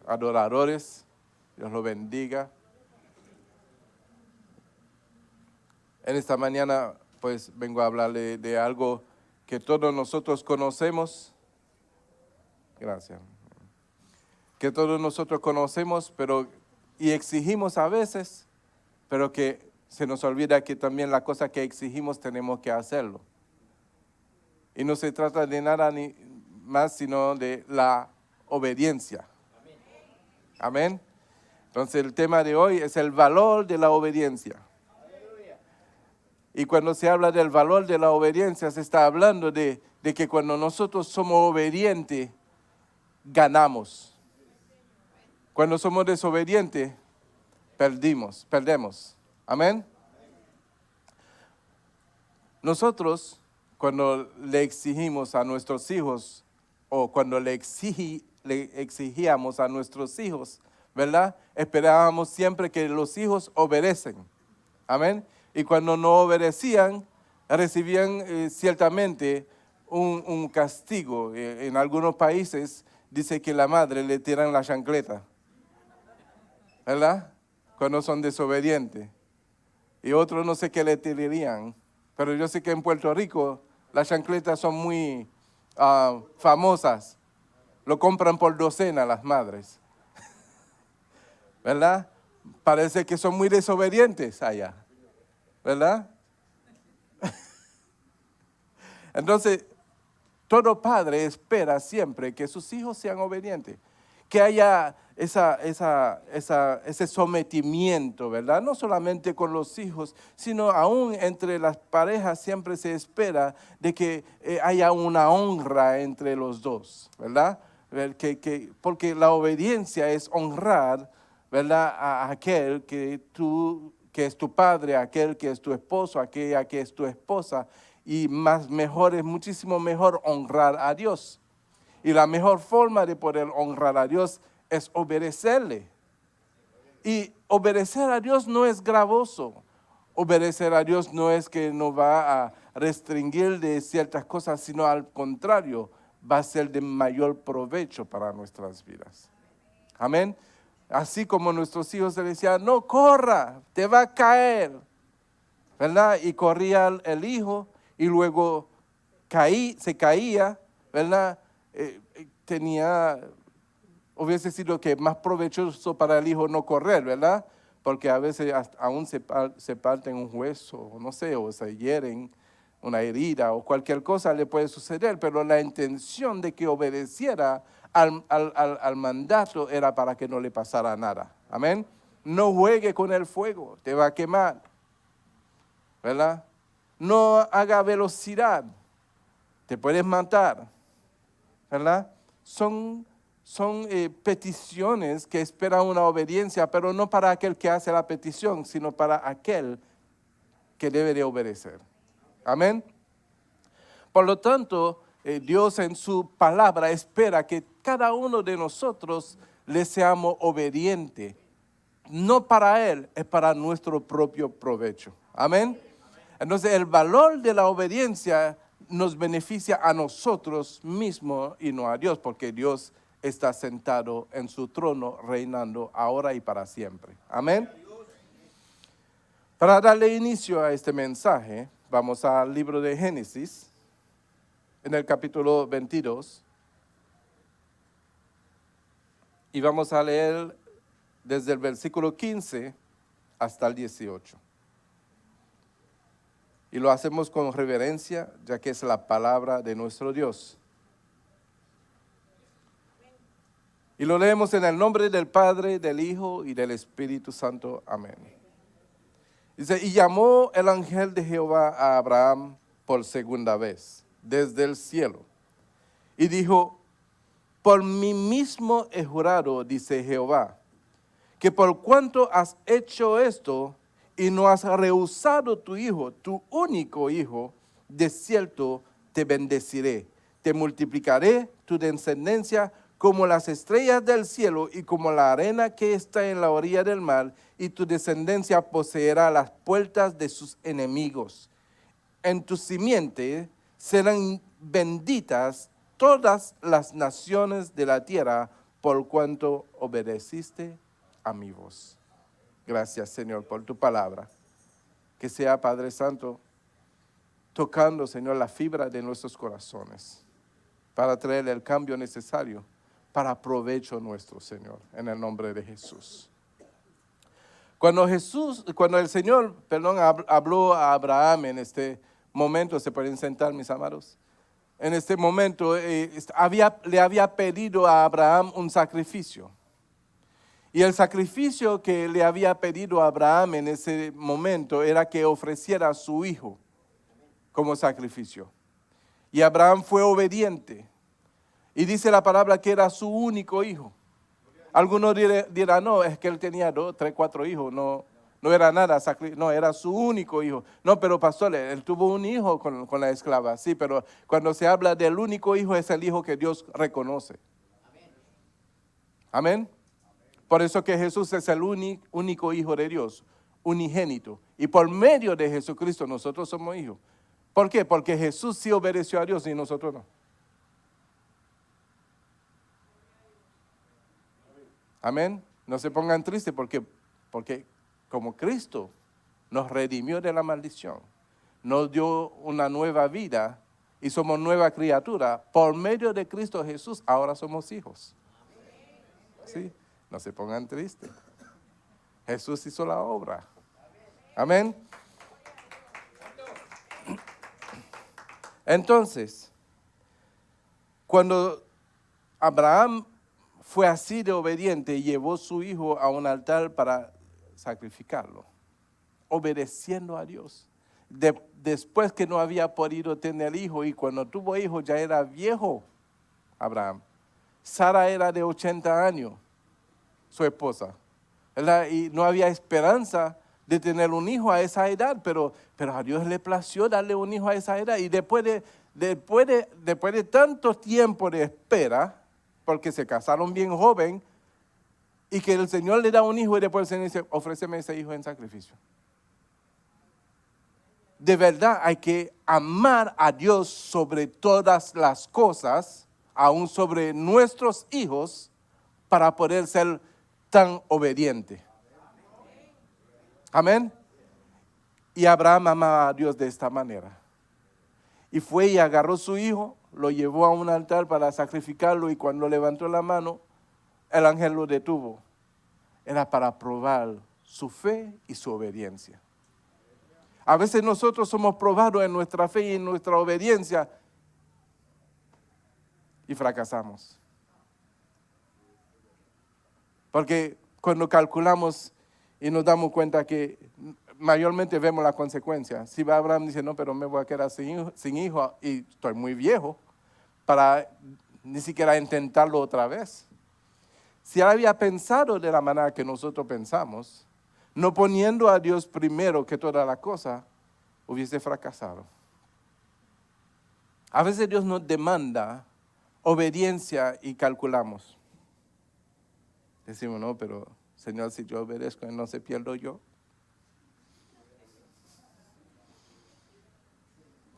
adoradores. Dios los bendiga. En esta mañana, pues, vengo a hablarle de algo que todos nosotros conocemos. Gracias. Que todos nosotros conocemos, y exigimos a veces, pero que se nos olvida que también la cosa que exigimos tenemos que hacerlo. Y no se trata de nada ni más sino de la obediencia. Amén. Entonces el tema de hoy es el valor de la obediencia. Y cuando se habla del valor de la obediencia, se está hablando de que cuando nosotros somos obedientes, ganamos. Cuando somos desobedientes, perdemos. Amén. Nosotros, cuando le exigimos a nuestros hijos, o cuando le exigíamos a nuestros hijos, ¿verdad? Esperábamos siempre que los hijos obedecen. Amén. Y cuando no obedecían, recibían ciertamente un castigo. En algunos países dice que la madre le tiran la chancleta, ¿verdad? Cuando son desobedientes. Y otros no sé qué le tirarían. Pero yo sé que en Puerto Rico las chancletas son muy famosas. Lo compran por docena las madres. ¿Verdad? Parece que son muy desobedientes allá. ¿Verdad? Entonces, todo padre espera siempre que sus hijos sean obedientes. Que haya ese sometimiento, ¿verdad? No solamente con los hijos, sino aún entre las parejas siempre se espera de que haya una honra entre los dos, ¿verdad? Porque la obediencia es honrar, ¿verdad? A aquel que es tu padre, a aquel que es tu esposo, a aquella que es tu esposa, y es muchísimo mejor honrar a Dios. Y la mejor forma de poder honrar a Dios es obedecerle. Y obedecer a Dios no es gravoso. Obedecer a Dios no es que nos va a restringir de ciertas cosas, sino al contrario, va a ser de mayor provecho para nuestras vidas. Amén. Así como nuestros hijos se decían, no corra, te va a caer, ¿verdad? Y corría el hijo y luego se caía, ¿verdad? Hubiese sido que más provechoso para el hijo no correr, ¿verdad? Porque a veces aún se parten un hueso, no sé, o se hieren una herida o cualquier cosa le puede suceder, pero la intención de que obedeciera al mandato era para que no le pasara nada. Amén. No juegue con el fuego, te va a quemar, ¿verdad? No haga velocidad, te puedes matar, ¿verdad? Son peticiones que esperan una obediencia, pero no para aquel que hace la petición, sino para aquel que debe de obedecer. Amén. Por lo tanto, Dios en su palabra espera que cada uno de nosotros le seamos obedientes. No para Él, es para nuestro propio provecho. Amén. Entonces, el valor de la obediencia nos beneficia a nosotros mismos y no a Dios, porque Dios está sentado en su trono, reinando ahora y para siempre. Amén. Para darle inicio a este mensaje, vamos al libro de Génesis, en el capítulo 22, y vamos a leer desde el versículo 15 hasta el 18. Y lo hacemos con reverencia, ya que es la palabra de nuestro Dios. Y lo leemos en el nombre del Padre, del Hijo y del Espíritu Santo. Amén. Dice, y llamó el ángel de Jehová a Abraham por segunda vez, desde el cielo. Y dijo, por mí mismo he jurado, dice Jehová, que por cuanto has hecho esto y no has rehusado tu hijo, tu único hijo, de cierto te bendeciré, te multiplicaré tu descendencia como las estrellas del cielo y como la arena que está en la orilla del mar, y tu descendencia poseerá las puertas de sus enemigos. En tu simiente serán benditas todas las naciones de la tierra, por cuanto obedeciste a mi voz. Gracias, Señor, por tu palabra. Que sea, Padre Santo, tocando, Señor, la fibra de nuestros corazones para traer el cambio necesario para provecho nuestro, Señor, en el nombre de Jesús. Cuando el Señor, habló a Abraham en este momento, se pueden sentar, mis amados. En este momento le había pedido a Abraham un sacrificio. Y el sacrificio que le había pedido a Abraham en ese momento era que ofreciera a su hijo como sacrificio. Y Abraham fue obediente. Y dice la palabra que era su único hijo. Algunos dirán, no, es que él tenía 2, 3, 4 hijos, no era nada, no, era su único hijo. No, pero pastor, él tuvo un hijo con la esclava, sí, pero cuando se habla del único hijo es el hijo que Dios reconoce. Amén. Por eso que Jesús es el único hijo de Dios, unigénito. Y por medio de Jesucristo nosotros somos hijos. ¿Por qué? Porque Jesús sí obedeció a Dios y nosotros no. Amén. No se pongan tristes porque como Cristo nos redimió de la maldición, nos dio una nueva vida y somos nueva criatura, por medio de Cristo Jesús ahora somos hijos. ¿Sí? No se pongan tristes. Jesús hizo la obra. Amén. Entonces, cuando Abraham fue así de obediente y llevó su hijo a un altar para sacrificarlo, obedeciendo a Dios. Después que no había podido tener hijo y cuando tuvo hijo ya era viejo Abraham. Sara era de 80 años, su esposa, ¿verdad? Y no había esperanza de tener un hijo a esa edad, pero a Dios le plació darle un hijo a esa edad. Y después de tanto tiempo de espera, porque se casaron bien joven, y que el Señor le da un hijo y después el Señor dice, ofréceme ese hijo en sacrificio. De verdad hay que amar a Dios sobre todas las cosas, aún sobre nuestros hijos, para poder ser tan obediente. Amén. Y Abraham amaba a Dios de esta manera. Y fue y agarró su hijo, lo llevó a un altar para sacrificarlo y cuando levantó la mano, el ángel lo detuvo. Era para probar su fe y su obediencia. A veces nosotros somos probados en nuestra fe y en nuestra obediencia y fracasamos. Porque cuando calculamos y nos damos cuenta que mayormente vemos la consecuencia. Si Abraham dice, no, pero me voy a quedar sin hijo y estoy muy viejo para ni siquiera intentarlo otra vez. Si él había pensado de la manera que nosotros pensamos, no poniendo a Dios primero que toda la cosa, hubiese fracasado. A veces Dios nos demanda obediencia y calculamos. Decimos, no, pero Señor, si yo obedezco, no se pierdo yo.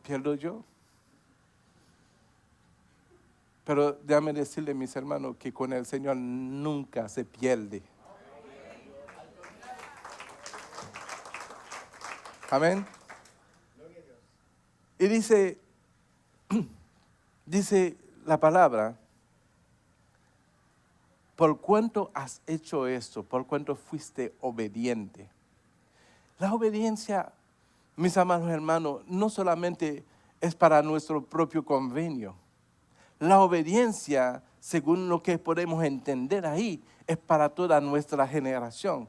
¿Pierdo yo? Pero déjame decirle, mis hermanos, que con el Señor nunca se pierde. Amén. Y dice la palabra, por cuanto has hecho esto, por cuanto fuiste obediente. La obediencia, mis amados hermanos, no solamente es para nuestro propio convenio. La obediencia, según lo que podemos entender ahí, es para toda nuestra generación,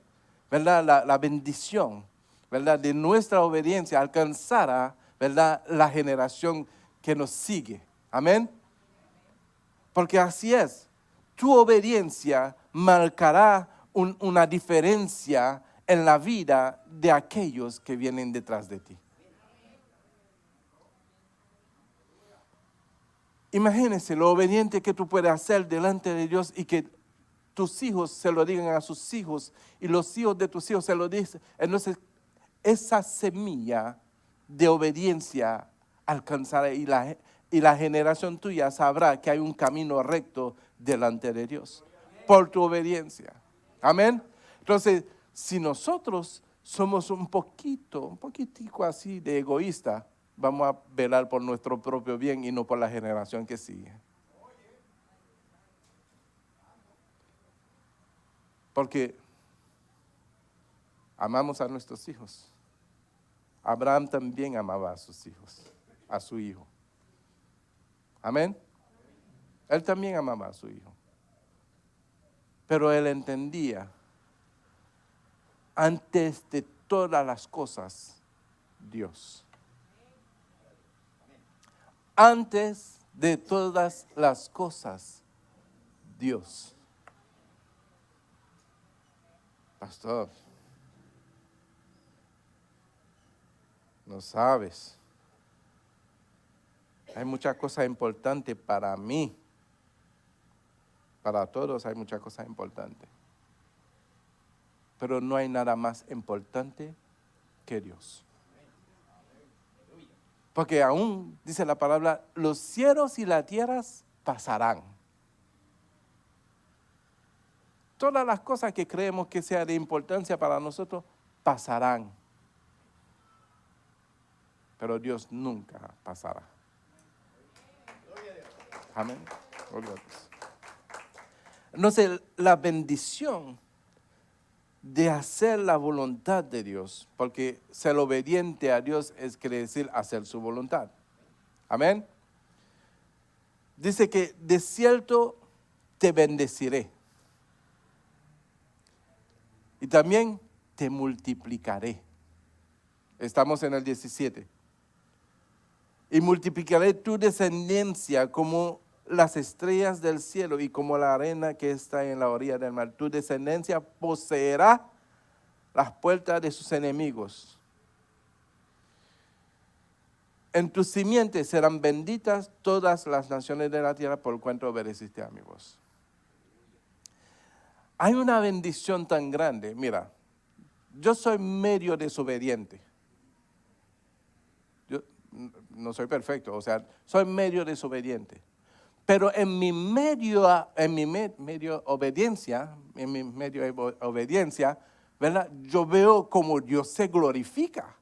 ¿verdad? La bendición, ¿verdad? De nuestra obediencia alcanzará, ¿verdad? La generación que nos sigue. Amén. Porque así es. Tu obediencia marcará una diferencia en la vida de aquellos que vienen detrás de ti. Imagínense lo obediente que tú puedes hacer delante de Dios y que tus hijos se lo digan a sus hijos y los hijos de tus hijos se lo dicen. Entonces, esa semilla de obediencia alcanzará y la generación tuya sabrá que hay un camino recto delante de Dios. por tu obediencia. Amén. Entonces, si nosotros somos un poquitico así de egoísta, vamos a velar por nuestro propio bien y no por la generación que sigue. Porque amamos a nuestros hijos. Abraham también amaba a sus hijos, a su hijo. Amén. Él también amaba a su hijo. Pero él entendía, antes de todas las cosas, Dios. Antes de todas las cosas, Dios. Pastor, no sabes. Hay muchas cosas importantes para mí. Para todos hay muchas cosas importantes. Pero no hay nada más importante que Dios. Porque aún, dice la palabra, los cielos y las tierras pasarán. Todas las cosas que creemos que sean de importancia para nosotros pasarán. Pero Dios nunca pasará. Amén. Gloria a Dios. Entonces, la bendición de hacer la voluntad de Dios, porque ser obediente a Dios quiere decir hacer su voluntad. Amén. Dice que de cierto te bendeciré. Y también te multiplicaré. Estamos en el 17. Y multiplicaré tu descendencia como las estrellas del cielo y como la arena que está en la orilla del mar. Tu descendencia poseerá las puertas de sus enemigos. En tus simientes serán benditas todas las naciones de la tierra por cuanto obedeciste a mi voz. Hay una bendición tan grande. Mira, yo soy medio desobediente. Yo no soy perfecto, o sea, soy medio desobediente. Pero en mi medio obediencia, ¿verdad? Yo veo como Dios se glorifica.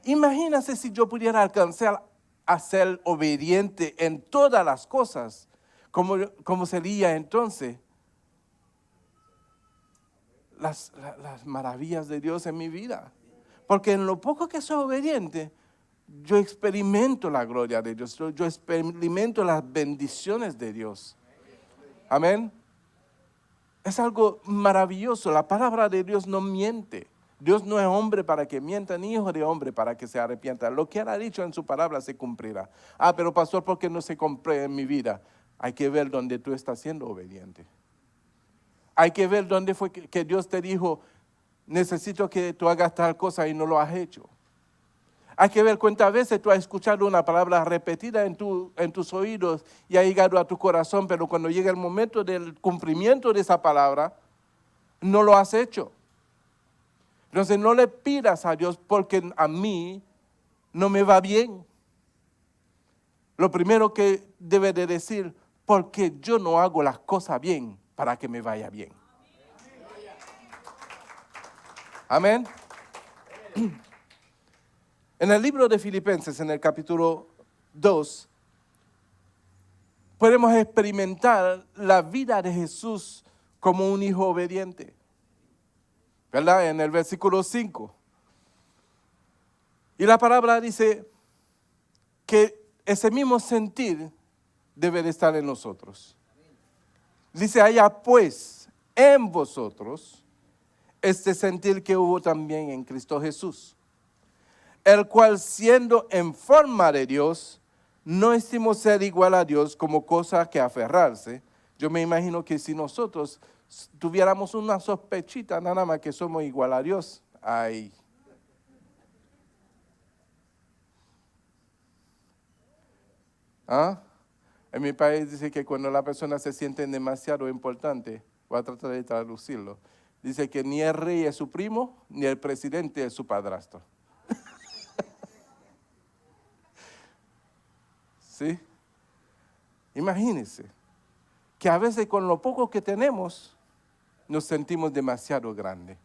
Imagínate si yo pudiera alcanzar a ser obediente en todas las cosas, ¿cómo sería entonces las maravillas de Dios en mi vida? Porque en lo poco que soy obediente, yo experimento la gloria de Dios, yo experimento las bendiciones de Dios. Amén. Es algo maravilloso. La palabra de Dios no miente. Dios no es hombre para que mienta, ni hijo de hombre para que se arrepienta. Lo que Él ha dicho en su palabra se cumplirá. Pero pastor, ¿por qué no se cumple en mi vida? Hay que ver dónde tú estás siendo obediente. Hay que ver dónde fue que Dios te dijo, necesito que tú hagas tal cosa y no lo has hecho. Hay que ver cuántas veces tú has escuchado una palabra repetida en tus oídos y ha llegado a tu corazón, pero cuando llega el momento del cumplimiento de esa palabra, no lo has hecho. Entonces no le pidas a Dios porque a mí no me va bien. Lo primero que debe de decir, porque yo no hago las cosas bien para que me vaya bien. Amén. En el libro de Filipenses, en el capítulo 2, podemos experimentar la vida de Jesús como un hijo obediente. ¿Verdad? En el versículo 5. Y la palabra dice que ese mismo sentir debe de estar en nosotros. Dice, haya pues en vosotros este sentir que hubo también en Cristo Jesús, el cual siendo en forma de Dios, no estimó ser igual a Dios como cosa que aferrarse. Yo me imagino que si nosotros tuviéramos una sospechita nada más que somos igual a Dios, ay. En mi país dice que cuando la persona se siente demasiado importante, voy a tratar de traducirlo, dice que ni el rey es su primo, ni el presidente es su padrastro. ¿Sí? Imagínense que a veces con lo poco que tenemos nos sentimos demasiado grandes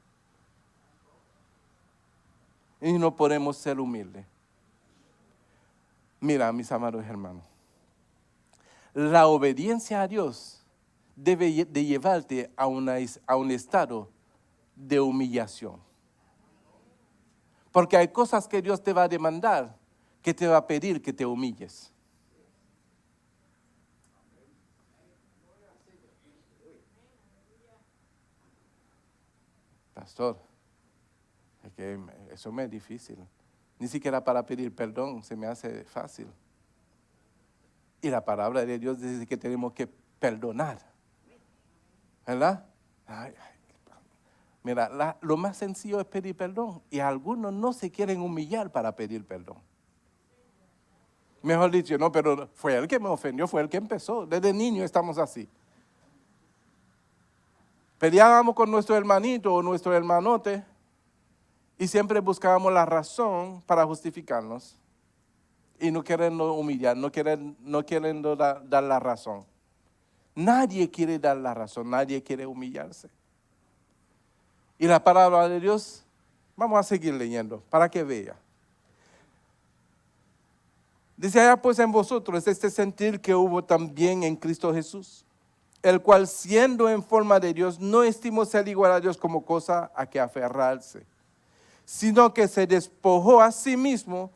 y no podemos ser humildes. Mira, mis amados hermanos, la obediencia a Dios debe de llevarte a un estado de humillación. Porque hay cosas que Dios te va a demandar, que te va a pedir que te humilles. Pastor, es que eso me es difícil. Ni siquiera para pedir perdón se me hace fácil. Y la palabra de Dios dice que tenemos que perdonar. ¿Verdad? Mira, lo más sencillo es pedir perdón. Y algunos no se quieren humillar para pedir perdón. Mejor dicho, no, pero fue él que me ofendió, fue él que empezó. Desde niño estamos así. Peleábamos con nuestro hermanito o nuestro hermanote y siempre buscábamos la razón para justificarnos y no queriendo humillar, no queriendo dar la razón. Nadie quiere dar la razón, nadie quiere humillarse. Y la palabra de Dios, vamos a seguir leyendo para que vea. Dice allá pues en vosotros este sentir que hubo también en Cristo Jesús, el cual siendo en forma de Dios, no estimó ser igual a Dios como cosa a que aferrarse, sino que se despojó a sí mismo,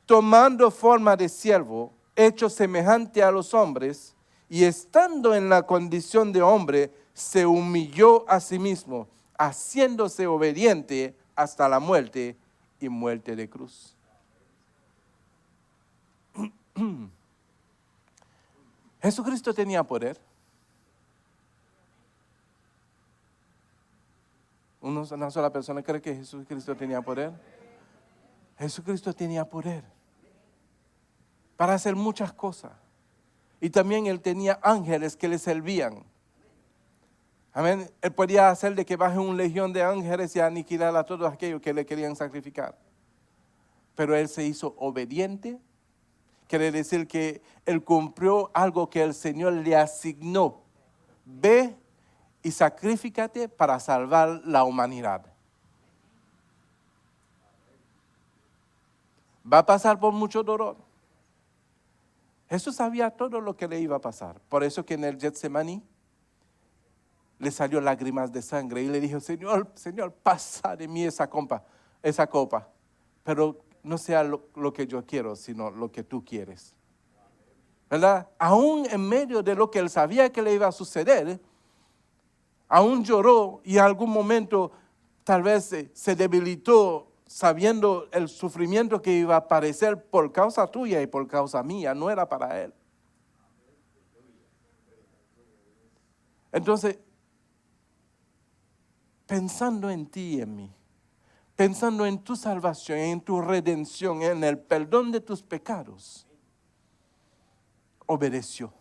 tomando forma de siervo, hecho semejante a los hombres, y estando en la condición de hombre, se humilló a sí mismo, haciéndose obediente hasta la muerte y muerte de cruz. Jesucristo tenía poder. Una sola persona cree que Jesucristo tenía poder. Jesucristo tenía poder para hacer muchas cosas. Y también Él tenía ángeles que le servían. Amén. Él podía hacer de que baje una legión de ángeles y aniquilar a todos aquellos que le querían sacrificar. Pero Él se hizo obediente. Quiere decir que Él cumplió algo que el Señor le asignó. Ve y sacrifícate para salvar la humanidad. Va a pasar por mucho dolor. Jesús sabía todo lo que le iba a pasar. Por eso que en el Getsemaní le salió lágrimas de sangre y le dijo, Señor, pasa de mí esa copa. Pero no sea lo que yo quiero, sino lo que tú quieres. ¿Verdad? Aún en medio de lo que él sabía que le iba a suceder, aún lloró y en algún momento tal vez se debilitó sabiendo el sufrimiento que iba a padecer por causa tuya y por causa mía, no era para él. Entonces, pensando en ti y en mí, pensando en tu salvación, en tu redención, en el perdón de tus pecados, obedeció.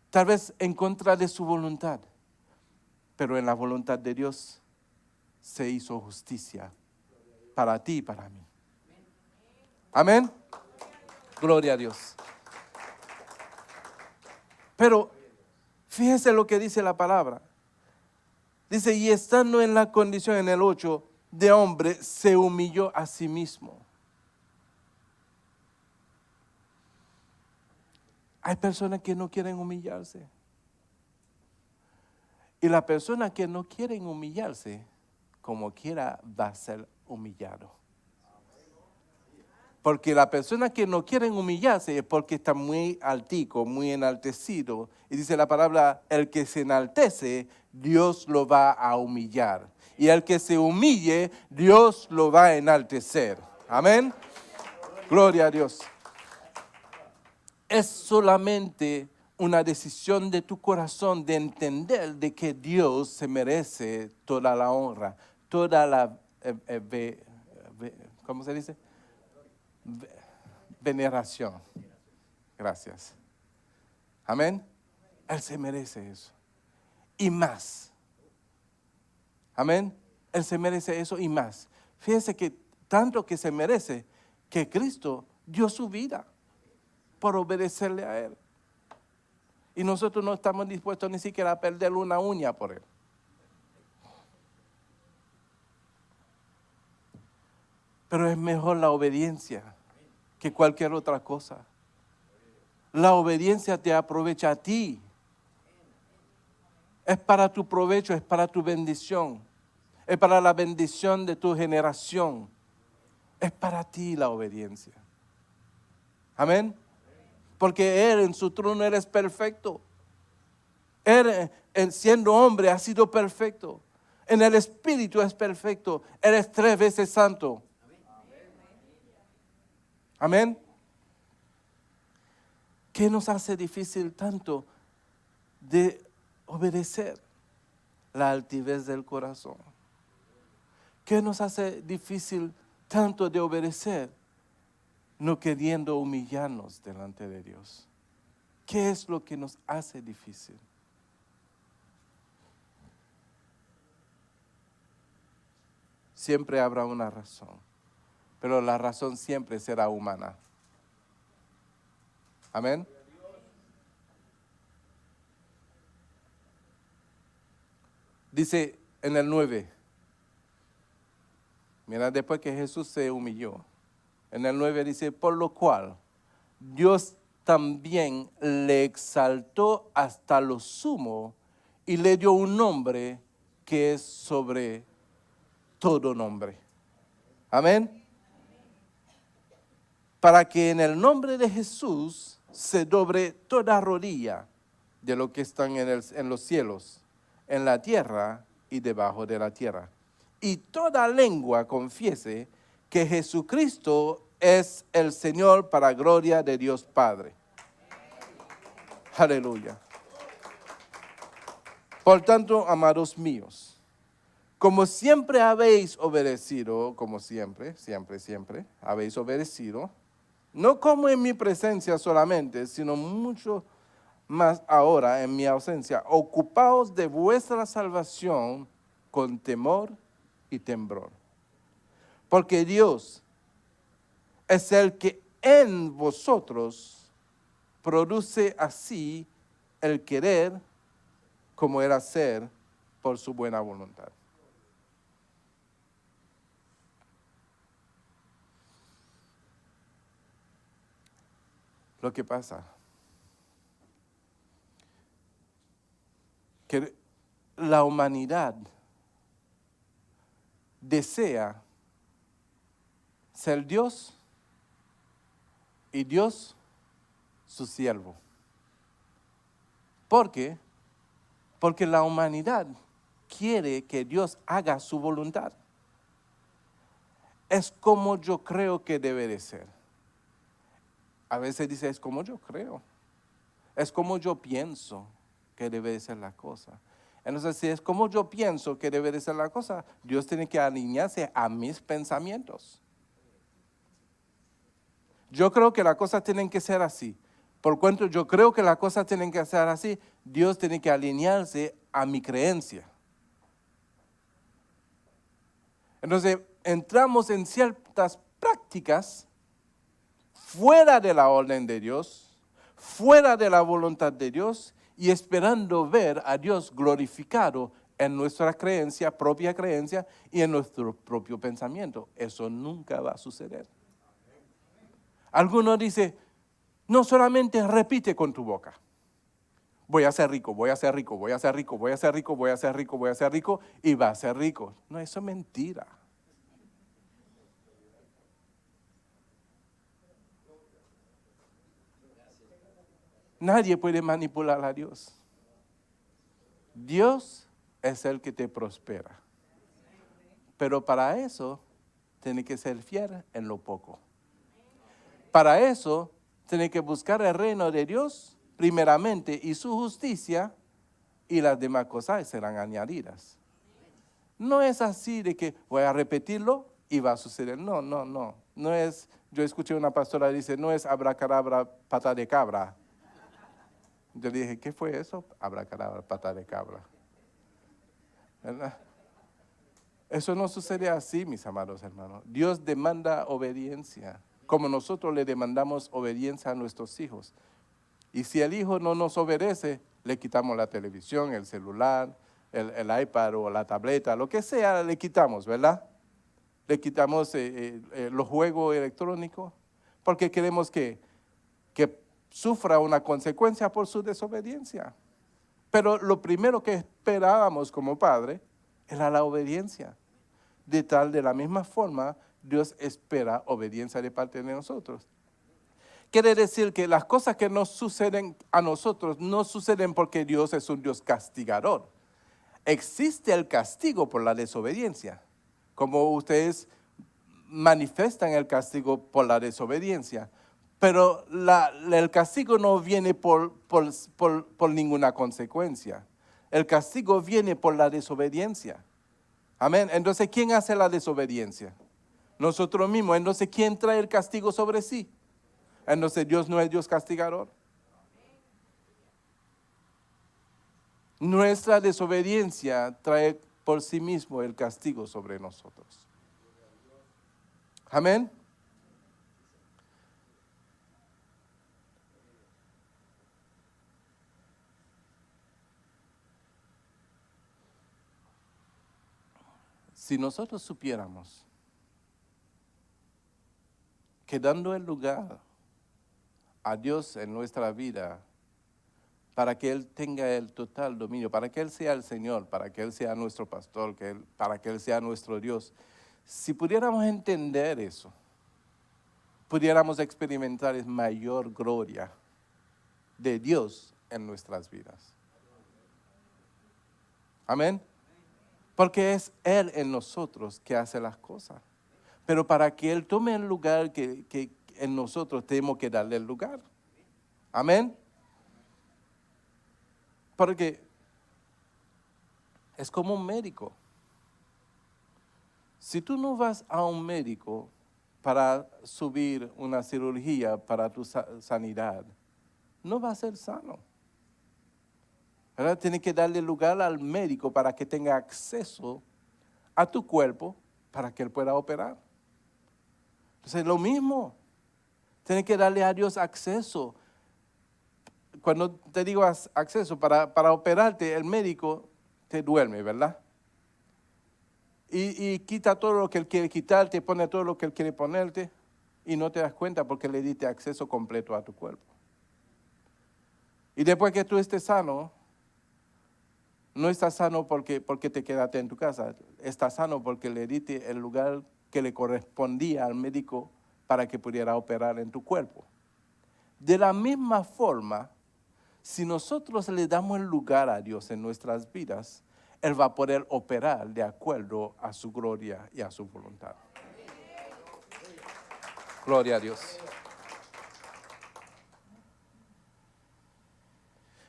Tal vez en contra de su voluntad, pero en la voluntad de Dios se hizo justicia para ti y para mí. Amén. Gloria a Dios. Pero fíjese lo que dice la palabra. Dice, y estando en la condición, en el 8, de hombre, se humilló a sí mismo. Hay personas que no quieren humillarse. Y la persona que no quiere humillarse, como quiera, va a ser humillado. Porque la persona que no quiere humillarse es porque está muy altico, muy enaltecido. Y dice la palabra, el que se enaltece, Dios lo va a humillar. Y el que se humille, Dios lo va a enaltecer. Amén. Gloria a Dios. Es solamente una decisión de tu corazón de entender de que Dios se merece toda la honra, toda la, ¿cómo se dice? Veneración. Gracias. Amén. Él se merece eso. Y más. Amén. Él se merece eso y más. Fíjense que tanto que se merece que Cristo dio su vida por obedecerle a Él. Y nosotros no estamos dispuestos ni siquiera a perder una uña por él. Pero es mejor la obediencia que cualquier otra cosa. La obediencia te aprovecha a ti. Es para tu provecho, es para tu bendición. Es para la bendición de tu generación. Es para ti la obediencia. Amén. Porque Él en su trono eres perfecto. Él siendo hombre ha sido perfecto. En el Espíritu es perfecto. Eres 3 veces santo. Amén. ¿Qué nos hace difícil tanto de obedecer? La altivez del corazón. ¿Qué nos hace difícil tanto de obedecer? No queriendo humillarnos delante de Dios. ¿Qué es lo que nos hace difícil? Siempre habrá una razón, pero la razón siempre será humana. Amén. Dice en el 9, mira, después que Jesús se humilló, en el 9 dice, por lo cual Dios también le exaltó hasta lo sumo y le dio un nombre que es sobre todo nombre. Amén. Para que en el nombre de Jesús se doble toda rodilla de lo que están en los cielos, en la tierra y debajo de la tierra. Y toda lengua confiese que Jesucristo es el Señor para gloria de Dios Padre. Aleluya. Por tanto, amados míos, como siempre habéis obedecido, como siempre habéis obedecido, no como en mi presencia solamente, sino mucho más ahora en mi ausencia, ocupaos de vuestra salvación con temor y temblor. Porque Dios es el que en vosotros produce así el querer como el hacer por su buena voluntad. Lo que pasa que la humanidad desea ser Dios y Dios su siervo. ¿Por qué? Porque la humanidad quiere que Dios haga su voluntad. Es como yo creo que debe de ser. A veces dice, es como yo creo. Es como yo pienso que debe de ser la cosa. Entonces, si es como yo pienso que debe de ser la cosa, Dios tiene que alinearse a mis pensamientos. Yo creo que las cosas tienen que ser así. Por cuanto yo creo que las cosas tienen que ser así, Dios tiene que alinearse a mi creencia. Entonces, entramos en ciertas prácticas fuera de la orden de Dios, fuera de la voluntad de Dios y esperando ver a Dios glorificado en nuestra creencia, propia creencia y en nuestro propio pensamiento. Eso nunca va a suceder. Algunos dicen, no solamente repite con tu boca. Voy a ser rico, voy a ser rico, voy a ser rico, voy a ser rico, voy a ser rico, voy a ser rico y va a ser rico. No, eso es mentira. Nadie puede manipular a Dios. Dios es el que te prospera. Pero para eso, tiene que ser fiel en lo poco. Para eso, tiene que buscar el reino de Dios primeramente y su justicia y las demás cosas serán añadidas. No es así de que voy a repetirlo y va a suceder. No. No es, yo escuché una pastora que dice, no es abracadabra, pata de cabra. Yo dije, ¿qué fue eso? Abracadabra, pata de cabra. ¿Verdad? Eso no sucede así, mis amados hermanos. Dios demanda obediencia, como nosotros le demandamos obediencia a nuestros hijos. Y si el hijo no nos obedece, le quitamos la televisión, el celular, el iPad o la tableta, lo que sea, le quitamos, ¿verdad? Le quitamos los juegos electrónicos porque queremos que sufra una consecuencia por su desobediencia. Pero lo primero que esperábamos como padre era la obediencia. De la misma forma, Dios espera obediencia de parte de nosotros. Quiere decir que las cosas que nos suceden a nosotros no suceden porque Dios es un Dios castigador. Existe el castigo por la desobediencia, como ustedes manifiestan el castigo por la desobediencia, pero el castigo no viene por ninguna consecuencia. El castigo viene por la desobediencia. Amén. Entonces, ¿quién hace la desobediencia? Nosotros mismos. Entonces, ¿quién trae el castigo sobre sí? Entonces, Dios no es Dios castigador. Nuestra desobediencia trae por sí mismo el castigo sobre nosotros. Amén. Si nosotros supiéramos que dando el lugar a Dios en nuestra vida, para que Él tenga el total dominio, para que Él sea el Señor, para que Él sea nuestro pastor, para que Él sea nuestro Dios, si pudiéramos entender eso, pudiéramos experimentar mayor gloria de Dios en nuestras vidas. Amén. Porque es Él en nosotros que hace las cosas. Pero para que Él tome el lugar que en nosotros tenemos que darle el lugar. Amén. Porque es como un médico. Si tú no vas a un médico para subir una cirugía para tu sanidad, no va a ser sano. ¿Verdad? Tienes que darle lugar al médico para que tenga acceso a tu cuerpo para que Él pueda operar. Entonces, lo mismo. Tienes que darle a Dios acceso. Cuando te digo acceso, para operarte, el médico te duerme, ¿verdad? Y quita todo lo que Él quiere quitarte, pone todo lo que Él quiere ponerte, y no te das cuenta porque le diste acceso completo a tu cuerpo. Y después que tú estés sano, no estás sano porque te quedaste en tu casa, estás sano porque le diste el lugar que le correspondía al médico para que pudiera operar en tu cuerpo. De la misma forma, si nosotros le damos el lugar a Dios en nuestras vidas, Él va a poder operar de acuerdo a su gloria y a su voluntad. Gloria a Dios.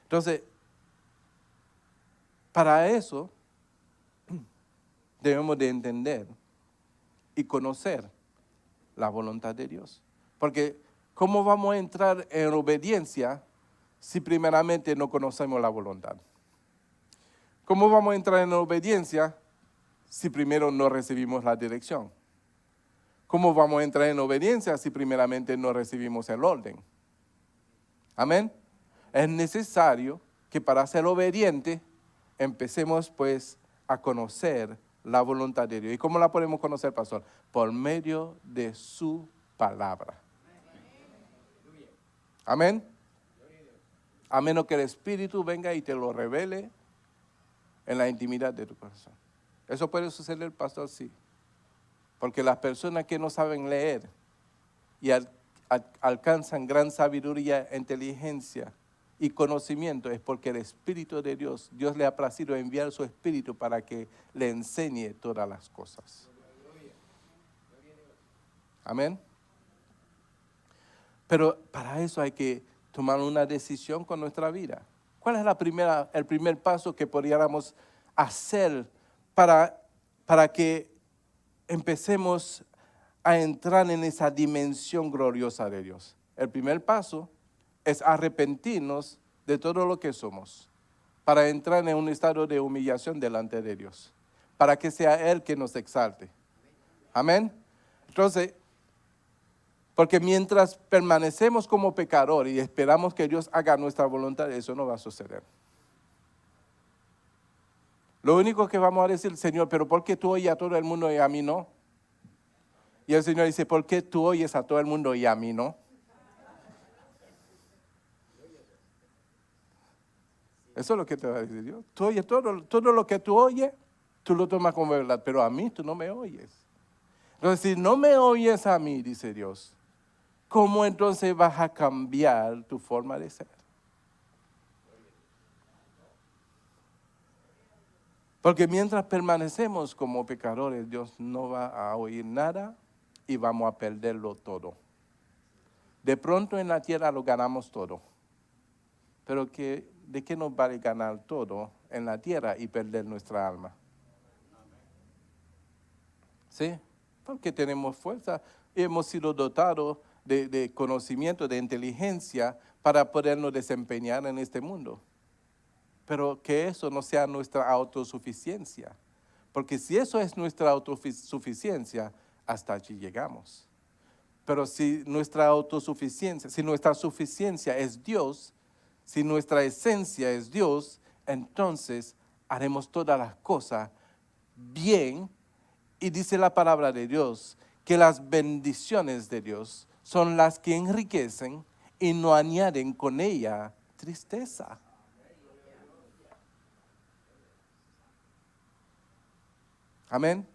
Entonces, para eso debemos de entender y conocer la voluntad de Dios. Porque ¿cómo vamos a entrar en obediencia si primeramente no conocemos la voluntad? ¿Cómo vamos a entrar en obediencia si primero no recibimos la dirección? ¿Cómo vamos a entrar en obediencia si primeramente no recibimos el orden? Amén. Es necesario que para ser obediente empecemos pues a conocer la voluntad de Dios. ¿Y cómo la podemos conocer, pastor? Por medio de su palabra. Amén. A menos que el Espíritu venga y te lo revele en la intimidad de tu corazón. ¿Eso puede suceder, pastor? Sí. Porque las personas que no saben leer y alcanzan gran sabiduría, inteligencia y conocimiento es porque el Espíritu de Dios le ha placido enviar su Espíritu para que le enseñe todas las cosas. Amén. Pero para eso hay que tomar una decisión con nuestra vida. ¿Cuál es el primer paso que podríamos hacer para que empecemos a entrar en esa dimensión gloriosa de Dios? El primer paso es arrepentirnos de todo lo que somos, para entrar en un estado de humillación delante de Dios, para que sea Él que nos exalte. Amén. Entonces, Porque mientras permanecemos como pecadores y esperamos que Dios haga nuestra voluntad, eso no va a suceder. Lo único que vamos a decir, Señor, pero ¿por qué tú oyes a todo el mundo y a mí no? Y el Señor dice, ¿por qué tú oyes a todo el mundo y a mí no? Eso es lo que te va a decir Dios. Tú oyes todo lo que tú oyes, tú lo tomas como verdad, pero a mí tú no me oyes. Entonces, si no me oyes a mí, dice Dios, ¿cómo entonces vas a cambiar tu forma de ser? Porque mientras permanecemos como pecadores, Dios no va a oír nada y vamos a perderlo todo. De pronto en la tierra lo ganamos todo. Pero ¿de qué nos vale ganar todo en la tierra y perder nuestra alma? ¿Sí? Porque tenemos fuerza y hemos sido dotados de conocimiento, de inteligencia para podernos desempeñar en este mundo. Pero que eso no sea nuestra autosuficiencia. Porque si eso es nuestra autosuficiencia, hasta allí llegamos. Pero si nuestra autosuficiencia, si nuestra suficiencia es Dios, si nuestra esencia es Dios, entonces haremos todas las cosas bien. Y dice la palabra de Dios que las bendiciones de Dios son las que enriquecen y no añaden con ella tristeza. Amén.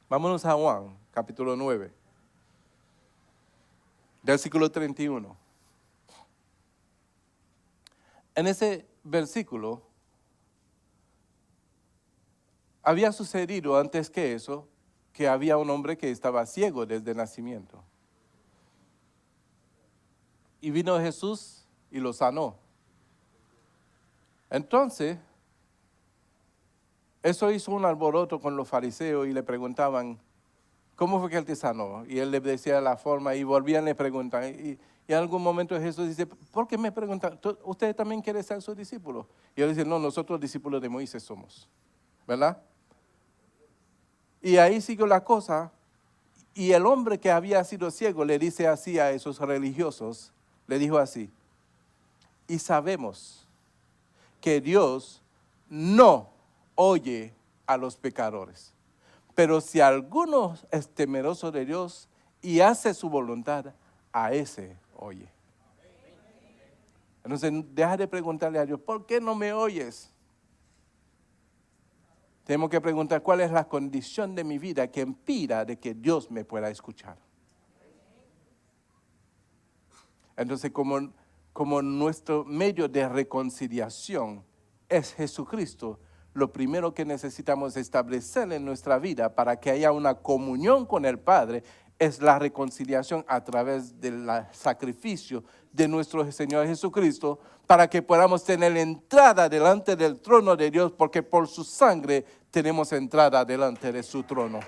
Vámonos a Juan, capítulo 9, versículo 31. En ese versículo había sucedido antes que eso que había un hombre que estaba ciego desde nacimiento. Y vino Jesús y lo sanó. Entonces, eso hizo un alboroto con los fariseos y le preguntaban, ¿cómo fue que él te sanó? Y él le decía la forma y volvían y le preguntan. Y en algún momento Jesús dice, ¿por qué me preguntan? ¿Ustedes también quieren ser sus discípulos? Y él dice, no, nosotros discípulos de Moisés somos. ¿Verdad? Y ahí siguió la cosa. Y el hombre que había sido ciego le dice así a esos religiosos, le dijo así, y sabemos que Dios no oye a los pecadores. Pero si alguno es temeroso de Dios y hace su voluntad, a ese oye. Entonces, deja de preguntarle a Dios, ¿por qué no me oyes? Tenemos que preguntar cuál es la condición de mi vida que impida de que Dios me pueda escuchar. Entonces, como nuestro medio de reconciliación es Jesucristo, lo primero que necesitamos establecer en nuestra vida para que haya una comunión con el Padre es la reconciliación a través del sacrificio de nuestro Señor Jesucristo, para que podamos tener entrada delante del trono de Dios, porque por su sangre tenemos entrada delante de su trono.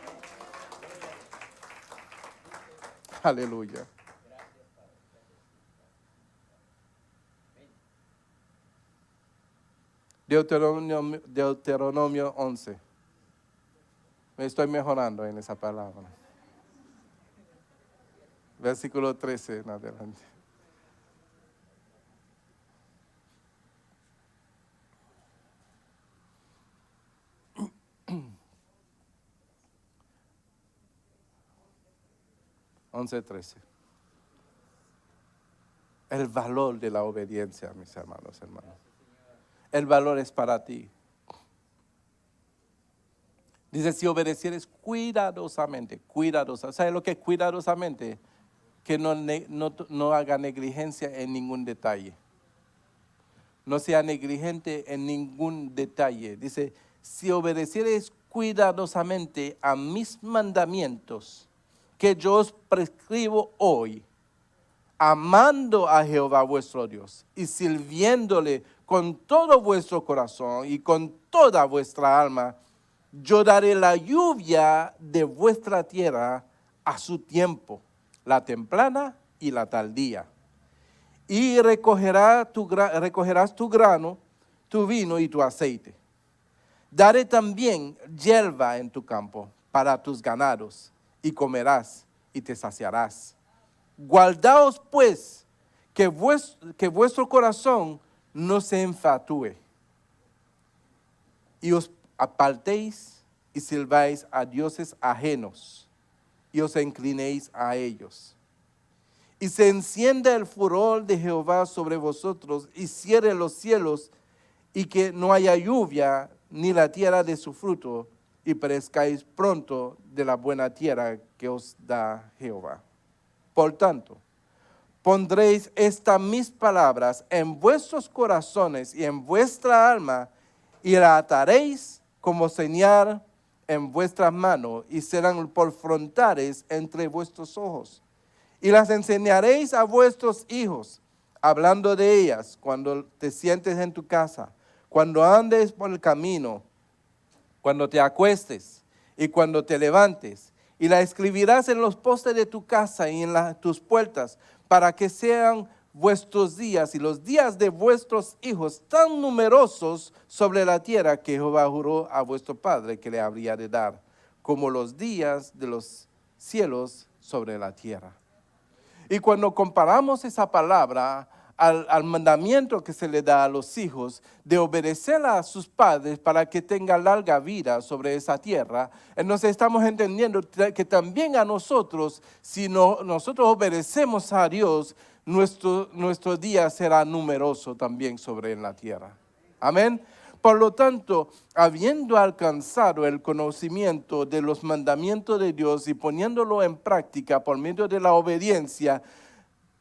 Aleluya. Deuteronomio 11. Me estoy mejorando en esa palabra. Versículo 13 en adelante. (11:13) El valor de la obediencia, mis hermanos. El valor es para ti. Dice, si obedecieres cuidadosamente. ¿Sabes lo que es cuidadosamente? Que no haga negligencia en ningún detalle. No sea negligente en ningún detalle. Dice, si obedecieres cuidadosamente a mis mandamientos que yo os prescribo hoy, amando a Jehová vuestro Dios y sirviéndole con todo vuestro corazón y con toda vuestra alma, yo daré la lluvia de vuestra tierra a su tiempo, la temprana y la tardía. Y recogerás tu grano, tu vino y tu aceite. Daré también hierba en tu campo para tus ganados, y comerás y te saciarás. Guardaos pues, que vuestro corazón no se enfatúe, y os apartéis y sirváis a dioses ajenos, y os inclinéis a ellos. Y se encienda el furor de Jehová sobre vosotros, y cierre los cielos, y que no haya lluvia, ni la tierra de su fruto, y perezcáis pronto de la buena tierra que os da Jehová. Por tanto, pondréis estas mis palabras en vuestros corazones y en vuestra alma, y la ataréis como señal en vuestras manos, y serán por frontales entre vuestros ojos. Y las enseñaréis a vuestros hijos, hablando de ellas cuando te sientes en tu casa, cuando andes por el camino, cuando te acuestes y cuando te levantes. Y la escribirás en los postes de tu casa y en tus puertas, para que sean vuestros días y los días de vuestros hijos tan numerosos sobre la tierra que Jehová juró a vuestro padre que le habría de dar, como los días de los cielos sobre la tierra. Y cuando comparamos esa palabra al mandamiento que se le da a los hijos de obedecer a sus padres para que tengan larga vida sobre esa tierra, entonces estamos entendiendo que también a nosotros, si nosotros obedecemos a Dios, nuestro día será numeroso también sobre la tierra. Amén. Por lo tanto, habiendo alcanzado el conocimiento de los mandamientos de Dios y poniéndolo en práctica por medio de la obediencia,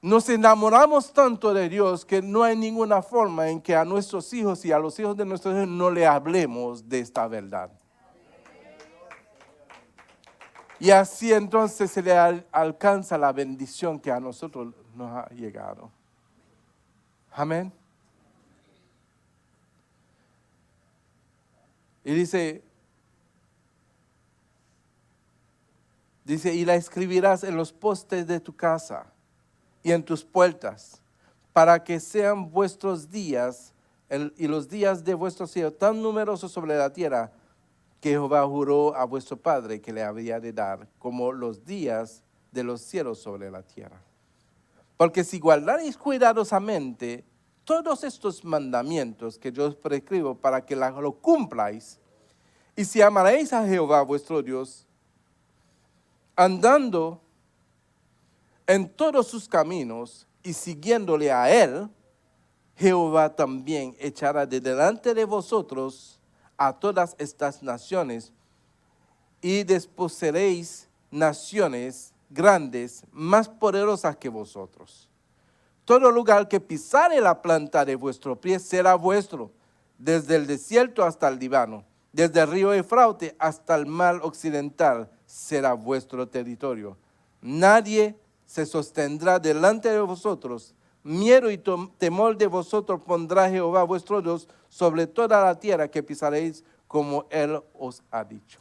nos enamoramos tanto de Dios que no hay ninguna forma en que a nuestros hijos y a los hijos de nuestros hijos no le hablemos de esta verdad. Y así entonces se le alcanza la bendición que a nosotros nos ha llegado. Amén. Y dice, y la escribirás en los postes de tu casa y en tus puertas, para que sean vuestros días y los días de vuestros hijos tan numerosos sobre la tierra, que Jehová juró a vuestro padre que le había de dar, como los días de los cielos sobre la tierra. Porque si guardaréis cuidadosamente todos estos mandamientos que yo os prescribo para que lo cumpláis, y si amaréis a Jehová vuestro Dios, andando en todos sus caminos y siguiéndole a él, Jehová también echará de delante de vosotros a todas estas naciones, y desposeeréis naciones grandes, más poderosas que vosotros. Todo lugar que pisare la planta de vuestro pie será vuestro, desde el desierto hasta el Líbano, desde el río Eufrates hasta el mar occidental será vuestro territorio. Nadie se sostendrá delante de vosotros. Miedo y temor de vosotros pondrá Jehová vuestro Dios sobre toda la tierra que pisaréis, como Él os ha dicho.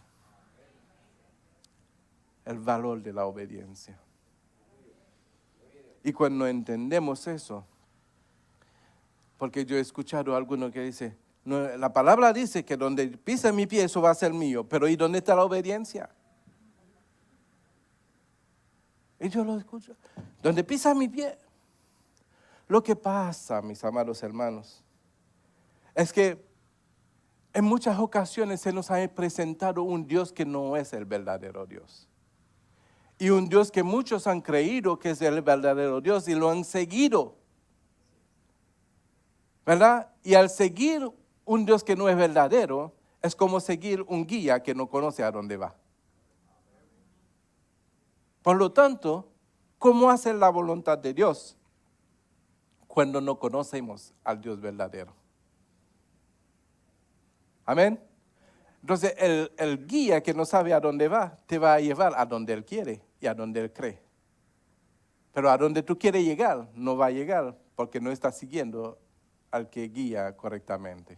El valor de la obediencia. Y cuando entendemos eso, porque yo he escuchado a algunos que dicen, no, la palabra dice que donde pisa mi pie eso va a ser mío, pero ¿y dónde está la obediencia? Y yo lo escucho, donde pisa mi pie. Lo que pasa, mis amados hermanos, es que en muchas ocasiones se nos ha presentado un Dios que no es el verdadero Dios. Y un Dios que muchos han creído que es el verdadero Dios y lo han seguido. ¿Verdad? Y al seguir un Dios que no es verdadero, es como seguir un guía que no conoce a dónde va. Por lo tanto, ¿cómo hacer la voluntad de Dios cuando no conocemos al Dios verdadero? Amén. Entonces, el guía que no sabe a dónde va, te va a llevar a donde Él quiere y a donde Él cree. Pero a donde tú quieres llegar, no va a llegar porque no estás siguiendo al que guía correctamente.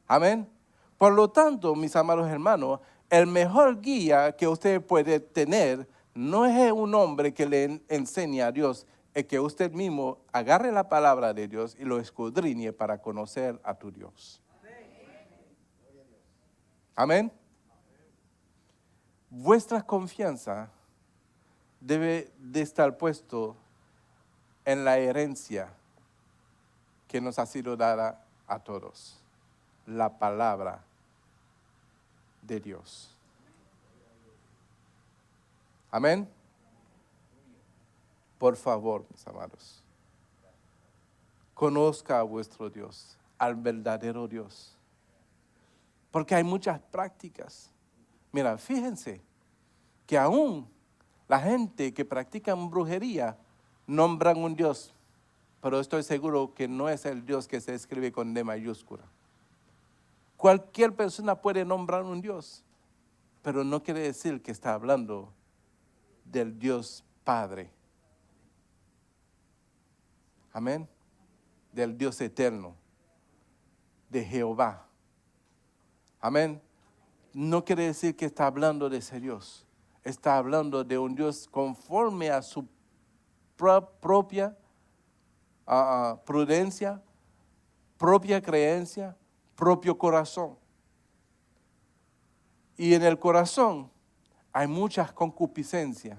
Amén. Por lo tanto, mis amados hermanos, el mejor guía que usted puede tener no es un hombre que le enseñe a Dios, es que usted mismo agarre la palabra de Dios y lo escudriñe para conocer a tu Dios. Amén. Vuestra confianza debe de estar puesto en la herencia que nos ha sido dada a todos, la palabra de Dios. Amén. Por favor, mis amados, conozca a vuestro Dios, al verdadero Dios. Porque hay muchas prácticas. Mira, fíjense que aún la gente que practica brujería nombran un Dios, pero estoy seguro que no es el Dios que se escribe con D mayúscula. Cualquier persona puede nombrar un Dios, pero no quiere decir que está hablando del Dios Padre. Amén. Del Dios eterno, de Jehová. Amén. No quiere decir que está hablando de ese Dios. Está hablando de un Dios conforme a su propia prudencia, propia creencia, propio corazón. Y en el corazón hay muchas concupiscencias.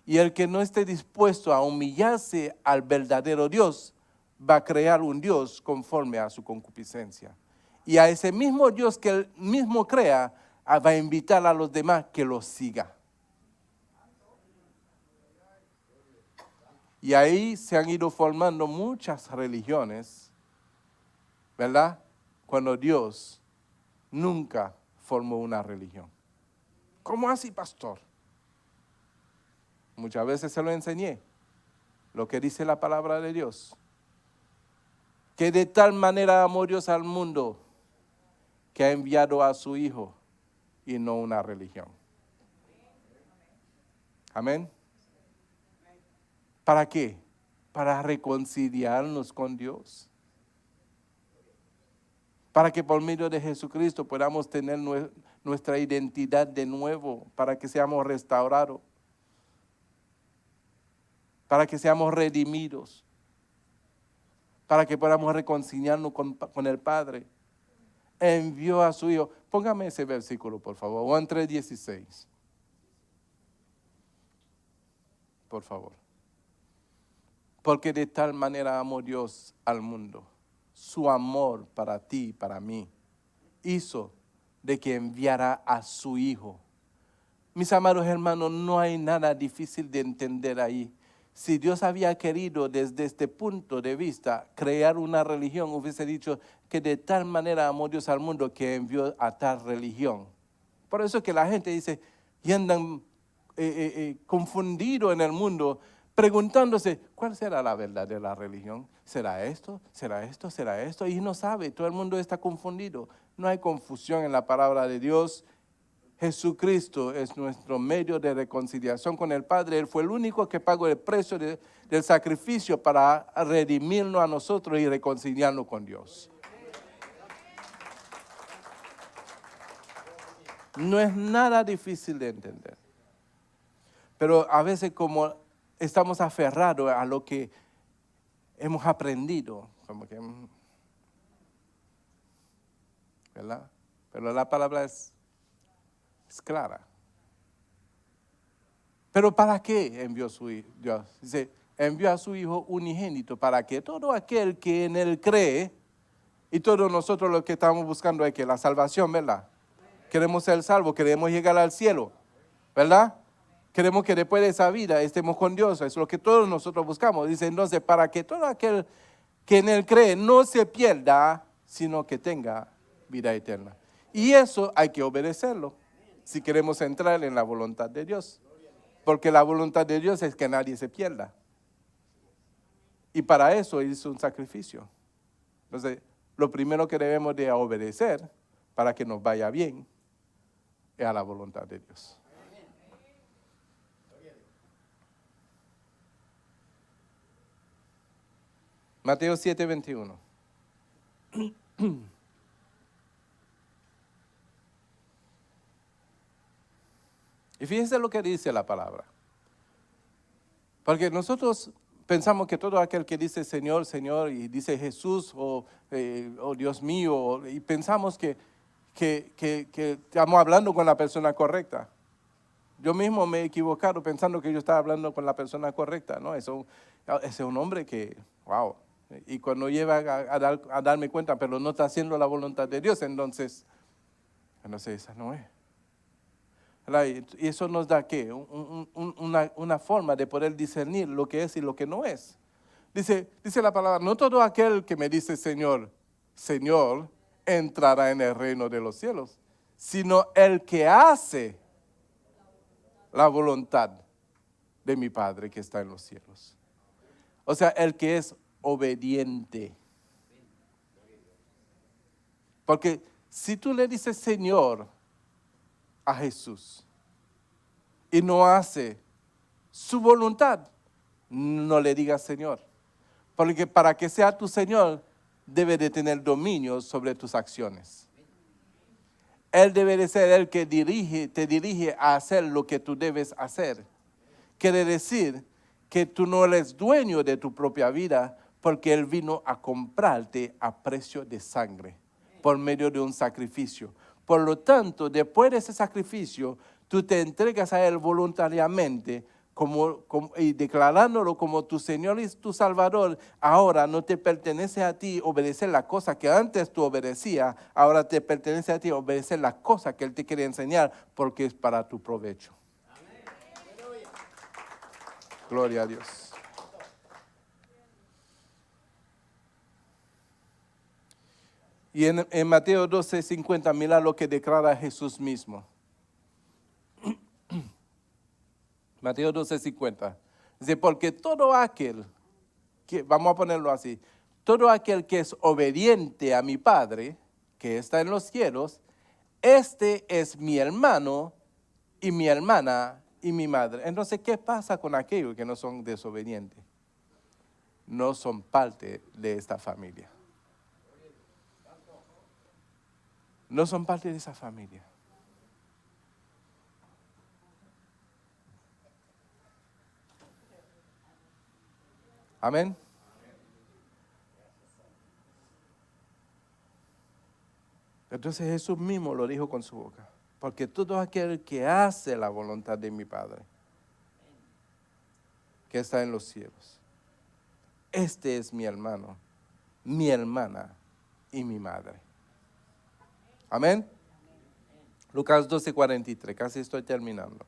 Y el que no esté dispuesto a humillarse al verdadero Dios, va a crear un Dios conforme a su concupiscencia. Y a ese mismo Dios que él mismo crea, va a invitar a los demás que lo sigan. Y ahí se han ido formando muchas religiones, ¿verdad? Cuando Dios nunca formó una religión. ¿Cómo así, pastor? Muchas veces se lo enseñé, lo que dice la palabra de Dios. Que de tal manera amó Dios al mundo, que ha enviado a su Hijo y no una religión. Amén. ¿Para qué? Para reconciliarnos con Dios. Para que por medio de Jesucristo podamos tener nuestra identidad de nuevo, para que seamos restaurados, para que seamos redimidos, para que podamos reconciliarnos con el Padre. Envió a su Hijo. Póngame ese versículo, por favor. Juan 3:16. Por favor. Porque de tal manera amó Dios al mundo. Su amor para ti y para mí hizo de que enviara a su Hijo. Mis amados hermanos, no hay nada difícil de entender ahí. Si Dios había querido desde este punto de vista crear una religión, hubiese dicho que de tal manera amó Dios al mundo que envió a tal religión. Por eso que la gente dice, y andan confundidos en el mundo, preguntándose, ¿cuál será la verdadera religión? ¿Será esto? ¿Será esto? ¿Será esto? Y no sabe, todo el mundo está confundido. No hay confusión en la palabra de Dios. Jesucristo es nuestro medio de reconciliación con el Padre. Él fue el único que pagó el precio del sacrificio para redimirnos a nosotros y reconciliarnos con Dios. No es nada difícil de entender. Pero a veces como estamos aferrados a lo que hemos aprendido, como que, ¿verdad? Pero la palabra es clara. ¿Pero para qué envió su Hijo? Dios dice, envió a su Hijo unigénito para que todo aquel que en Él cree, y todos nosotros lo que estamos buscando es que la salvación, ¿verdad? Queremos ser salvos, queremos llegar al cielo, ¿verdad? Queremos que después de esa vida estemos con Dios, es lo que todos nosotros buscamos. Dice entonces, para que todo aquel que en Él cree no se pierda, sino que tenga vida eterna. Y eso hay que obedecerlo, si queremos entrar en la voluntad de Dios. Porque la voluntad de Dios es que nadie se pierda. Y para eso hizo un sacrificio. Entonces, lo primero que debemos de obedecer para que nos vaya bien es a la voluntad de Dios. Mateo 7:21. Y fíjense lo que dice la palabra. Porque nosotros pensamos que todo aquel que dice Señor, Señor, y dice Jesús o Dios mío, y pensamos que estamos hablando con la persona correcta. Yo mismo me he equivocado pensando que yo estaba hablando con la persona correcta, ¿no? Ese es un hombre que, wow. Y cuando lleva a darme cuenta, pero no está haciendo la voluntad de Dios, entonces esa no es. ¿Verdad? Y eso nos da, ¿qué? Una forma de poder discernir lo que es y lo que no es. Dice la palabra, no todo aquel que me dice Señor, Señor, entrará en el reino de los cielos, sino el que hace la voluntad de mi Padre que está en los cielos. O sea, el que es obediente. Porque si tú le dices Señor a Jesús y no hace su voluntad, no le digas Señor. Porque para que sea tu Señor, debe de tener dominio sobre tus acciones. Él debe de ser el que te dirige a hacer lo que tú debes hacer. Quiere decir que tú no eres dueño de tu propia vida porque Él vino a comprarte a precio de sangre por medio de un sacrificio. Por lo tanto, después de ese sacrificio, tú te entregas a Él voluntariamente y declarándolo como tu Señor y tu Salvador. Ahora no te pertenece a ti obedecer la cosa que antes tú obedecías, ahora te pertenece a ti obedecer la cosa que Él te quiere enseñar porque es para tu provecho. Gloria a Dios. Y en Mateo 12:50, mira lo que declara Jesús mismo. Mateo 12:50. Dice, porque todo aquel, vamos a ponerlo así, todo aquel que es obediente a mi Padre, que está en los cielos, este es mi hermano y mi hermana y mi madre. Entonces, ¿qué pasa con aquellos que no son desobedientes? No son parte de esta familia. No son parte de esa familia. Amén. Entonces Jesús mismo lo dijo con su boca. Porque todo aquel que hace la voluntad de mi Padre, que está en los cielos, este es mi hermano, mi hermana y mi madre. Amén. Lucas 12:43, casi estoy terminando.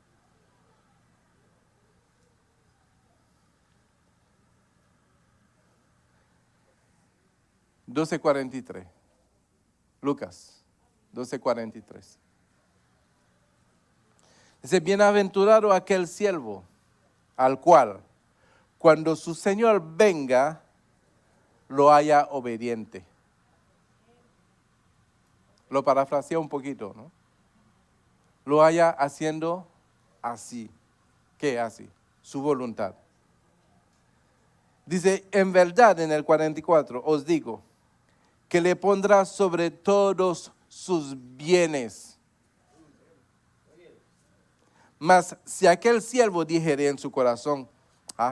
Lucas 12:43. Dice, bienaventurado aquel siervo al cual, cuando su Señor venga, lo haya obediente. Lo parafraseo un poquito, ¿no? Lo haya haciendo así. ¿Qué así? Su voluntad. Dice, en verdad, en el 44, os digo, que le pondrá sobre todos sus bienes. Mas si aquel siervo dijere en su corazón,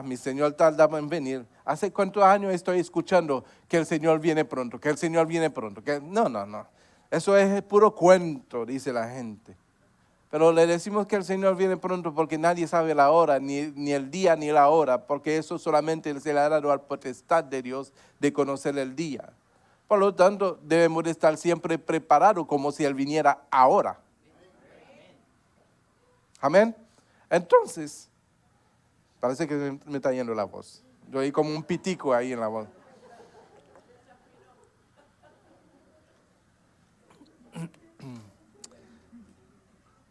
mi Señor tardaba en venir, ¿hace cuántos años estoy escuchando que el Señor viene pronto, que el Señor viene pronto? No. Eso es puro cuento, dice la gente. Pero le decimos que el Señor viene pronto porque nadie sabe la hora, ni el día ni la hora, porque eso solamente se le ha dado al potestad de Dios de conocer el día. Por lo tanto, debemos de estar siempre preparados como si Él viniera ahora. Amén. Entonces, parece que me está yendo la voz. Yo oí como un pitico ahí en la voz.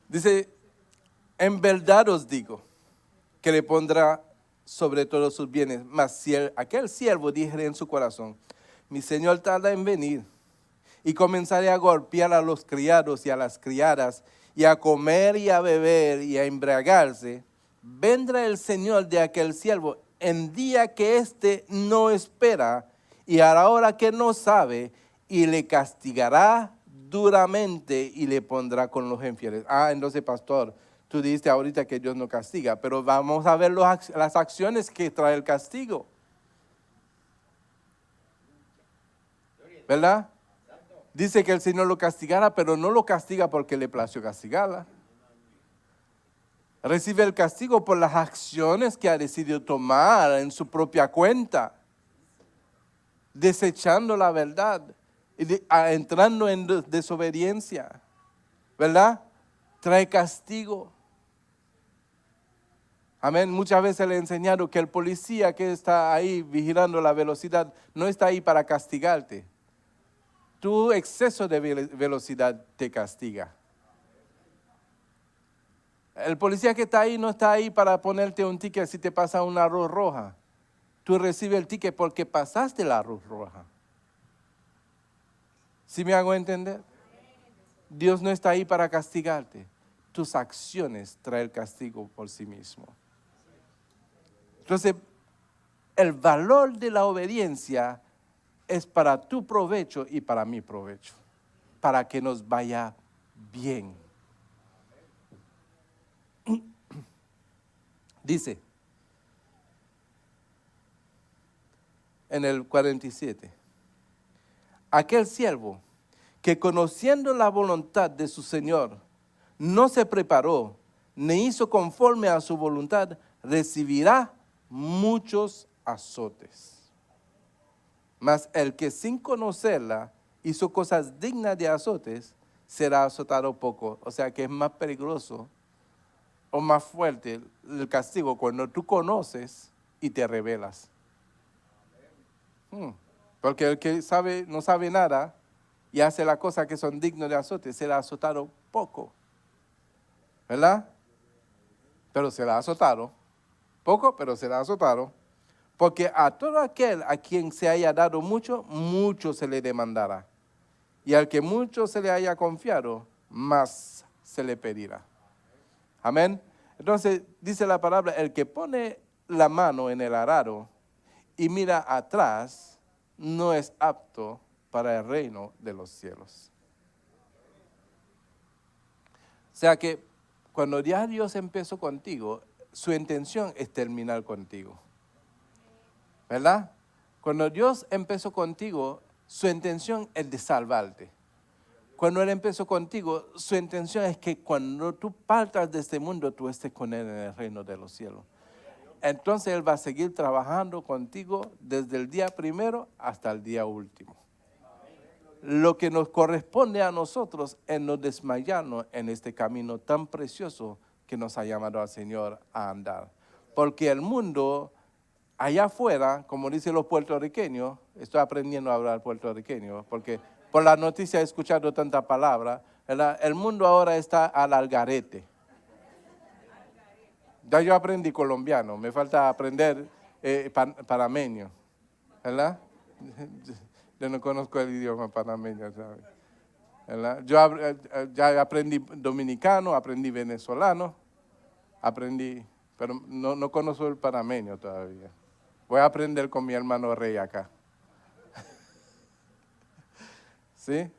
Dice, en verdad os digo, que le pondrá sobre todos sus bienes. Mas si aquel siervo dijere en su corazón, mi Señor tarda en venir, y comenzaré a golpear a los criados y a las criadas, y a comer y a beber y a embriagarse, vendrá el Señor de aquel siervo en día que éste no espera, y a la hora que no sabe, y le castigará duramente y le pondrá con los infieles. Entonces, pastor, tú dijiste ahorita que Dios no castiga, pero vamos a ver las acciones que trae el castigo. ¿Verdad? Dice que el Señor lo castigará, pero no lo castiga porque le plació castigarla. Recibe el castigo por las acciones que ha decidido tomar en su propia cuenta, desechando la verdad y entrando en desobediencia, ¿verdad? Trae castigo. Amén. Muchas veces le he enseñado que el policía que está ahí vigilando la velocidad no está ahí para castigarte. Tu exceso de velocidad te castiga. El policía que está ahí no está ahí para ponerte un ticket si te pasa una luz roja. Tú recibes el ticket porque pasaste la luz roja. ¿Sí me hago entender? Dios no está ahí para castigarte. Tus acciones traen el castigo por sí mismo. Entonces, el valor de la obediencia es para tu provecho y para mi provecho, para que nos vaya bien. Dice en el 47, aquel siervo que conociendo la voluntad de su Señor, no se preparó, ni hizo conforme a su voluntad, recibirá muchos azotes. Mas el que sin conocerla hizo cosas dignas de azotes, será azotado poco. O sea que es más peligroso o más fuerte el castigo cuando tú conoces y te rebelas. Porque el que no sabe nada y hace las cosas que son dignas de azote, será azotado poco. ¿Verdad? Pero será azotado. Poco, pero será azotado. Porque a todo aquel a quien se haya dado mucho, mucho se le demandará. Y al que mucho se le haya confiado, más se le pedirá. Amén. Entonces dice la palabra, el que pone la mano en el arado y mira atrás, no es apto para el reino de los cielos. O sea que cuando ya Dios empezó contigo, su intención es terminar contigo. ¿Verdad? Cuando Dios empezó contigo, su intención es de salvarte. Cuando Él empezó contigo, su intención es que cuando tú partas de este mundo, tú estés con Él en el reino de los cielos. Entonces Él va a seguir trabajando contigo desde el día primero hasta el día último. Lo que nos corresponde a nosotros es no desmayarnos en este camino tan precioso que nos ha llamado al Señor a andar. Porque el mundo allá afuera, como dicen los puertorriqueños, estoy aprendiendo a hablar puertorriqueño, porque por la noticia he escuchado tanta palabra, ¿verdad? El mundo ahora está al algarete. Ya yo aprendí colombiano, me falta aprender panameño, ¿verdad? Yo no conozco el idioma panameño, ¿sabes? ¿Verdad? Yo ya aprendí dominicano, aprendí venezolano, pero no conozco el panameño todavía. Voy a aprender con mi hermano Rey acá. ¿Sí?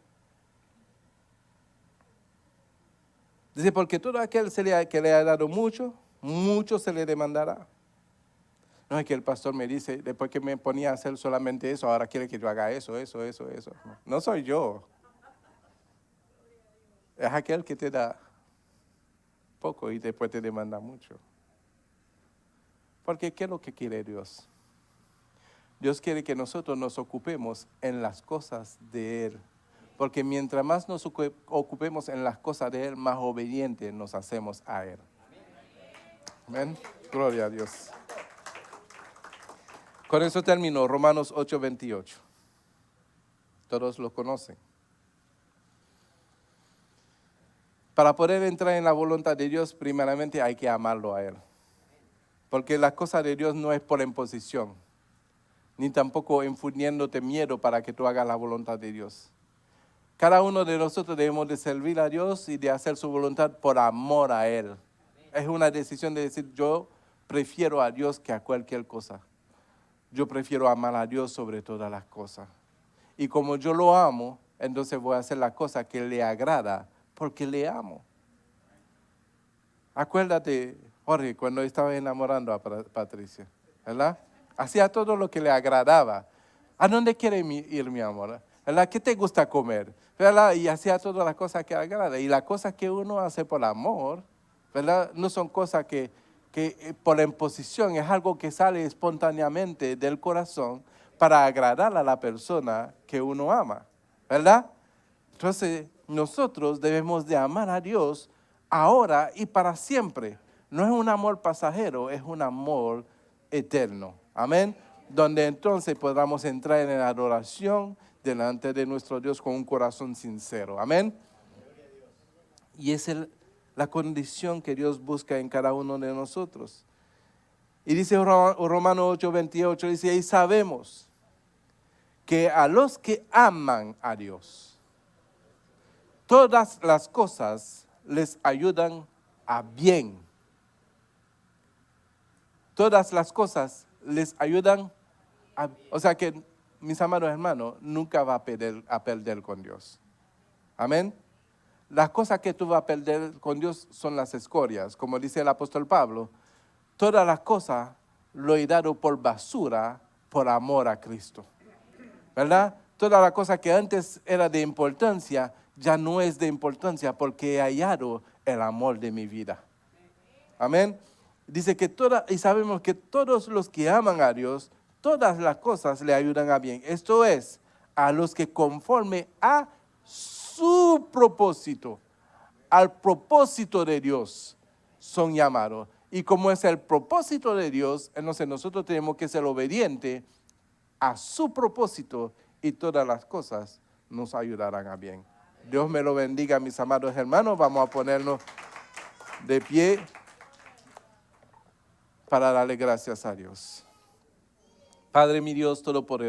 Dice, porque todo aquel que le ha dado mucho, mucho se le demandará. No es que el pastor me dice, después que me ponía a hacer solamente eso, ahora quiere que yo haga eso. No soy yo. Es aquel que te da poco y después te demanda mucho. Porque ¿qué es lo que quiere Dios? Dios quiere que nosotros nos ocupemos en las cosas de Él. Porque mientras más nos ocupemos en las cosas de Él, más obedientes nos hacemos a Él. Amén. Gloria a Dios. Con eso termino Romanos 8:28. Todos lo conocen. Para poder entrar en la voluntad de Dios, primeramente hay que amarlo a Él. Porque las cosas de Dios no es por imposición, ni tampoco infundiéndote miedo para que tú hagas la voluntad de Dios. Cada uno de nosotros debemos de servir a Dios y de hacer su voluntad por amor a Él. Es una decisión de decir, yo prefiero a Dios que a cualquier cosa. Yo prefiero amar a Dios sobre todas las cosas. Y como yo lo amo, entonces voy a hacer la cosa que le agrada, porque le amo. Acuérdate, Jorge, cuando estaba enamorando a Patricia, ¿verdad? Hacía todo lo que le agradaba. ¿A dónde quiere ir, mi amor? ¿Verdad? ¿Qué te gusta comer? ¿Verdad? Y hacía todas las cosas que agrada. Y las cosas que uno hace por amor, ¿verdad? No son cosas que por la imposición, es algo que sale espontáneamente del corazón para agradar a la persona que uno ama, ¿verdad? Entonces, nosotros debemos de amar a Dios ahora y para siempre. No es un amor pasajero, es un amor eterno. Amén. Donde entonces podamos entrar en la adoración delante de nuestro Dios con un corazón sincero. Amén. Y es la condición que Dios busca en cada uno de nosotros. Y dice Romanos 8:28, dice, y sabemos que a los que aman a Dios, todas las cosas les ayudan a bien. Todas las cosas les ayudan a... O sea que, mis amados hermanos, nunca va a perder con Dios. Amén. Las cosas que tú vas a perder con Dios son las escorias. Como dice el apóstol Pablo, todas las cosas lo he dado por basura por amor a Cristo. ¿Verdad? Toda la cosa que antes era de importancia, ya no es de importancia porque he hallado el amor de mi vida. Amén. Dice que y sabemos que todos los que aman a Dios, todas las cosas le ayudan a bien. Esto es, a los que conforme a su propósito, al propósito de Dios, son llamados. Y como es el propósito de Dios, entonces nosotros tenemos que ser obedientes a su propósito y todas las cosas nos ayudarán a bien. Dios me lo bendiga, mis amados hermanos. Vamos a ponernos de pie para darle gracias a Dios. Padre mi Dios todopoderoso.